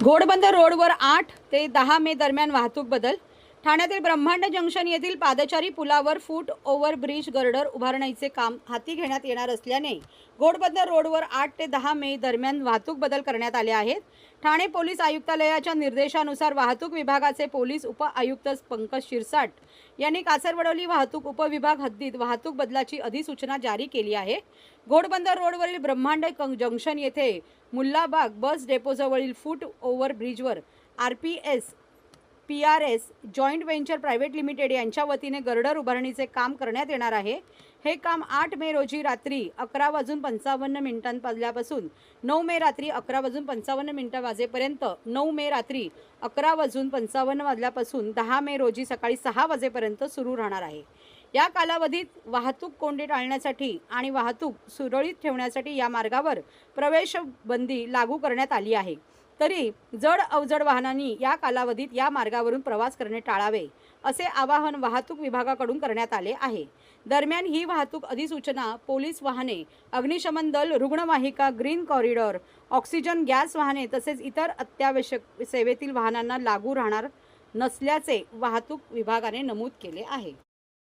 घोडबंदर रोडवर 8 ते 10 मे दरम्यान वाहतूक बदल. ठाण्यातील ब्रह्मांड जंक्शन येथील पादचारी पुलावर फूट ओव्हर ब्रिज गर्डर उभारण्याचे काम हाती घेण्यात येणार असल्याने घोडबंदर रोडवर 8 ते 10 मे दरम्यान वाहतूक बदल करण्यात आले आहेत. ठाणे पोलीस आयुक्तालयाच्या निर्देशानुसार वाहतूक विभागाचे पोलीस उप आयुक्त पंकज शिरसाट यांनी कासरवडवली वाहतूक उपविभाग हद्दीत वाहतूक बदलाची अधिसूचना जारी केली आहे. घोडबंदर रोडवरील ब्रह्मांड जंक्शन येथे मुल्लाबाग बस डेपोजवळील फूट ओव्हर ब्रिजवर PRS joint venture private limited यांच्या वतीने गर्डर उभारणीचे काम करण्यात येणार आहे. हे काम 8 मे रोजी रात्री 11:55 वाजल्यापासून 9 मे रात्री 11:55 वाजेपर्यंत, 9 मे रात्री 11:55 वाजल्यापासून 10 मे रोजी सकाळी 6 वाजेपर्यंत सुरू राहणार आहे. या कालावधीत वाहतूक कोंडी टाळण्यासाठी आणि वाहतूक सुरळीत ठेवण्यासाठी या मार्गावर प्रवेश बंदी लागू करण्यात आली आहे. तरी जड अवजड वाहनांनी या कालावधीत या मार्गावरून प्रवास करणे टाळावे असे आवाहन वाहतूक विभागाकडून करण्यात आले आहे. दरम्यान ही वाहतूक अधिसूचना पोलीस वाहने, अग्निशमन दल, रुग्णवाहिका, ग्रीन कॉरिडॉर, ऑक्सिजन गॅस वाहने तसेच इतर अत्यावश्यक सेवेतील वाहनांना लागू राहणार नसल्याचे वाहतूक विभागाने नमूद केले आहे.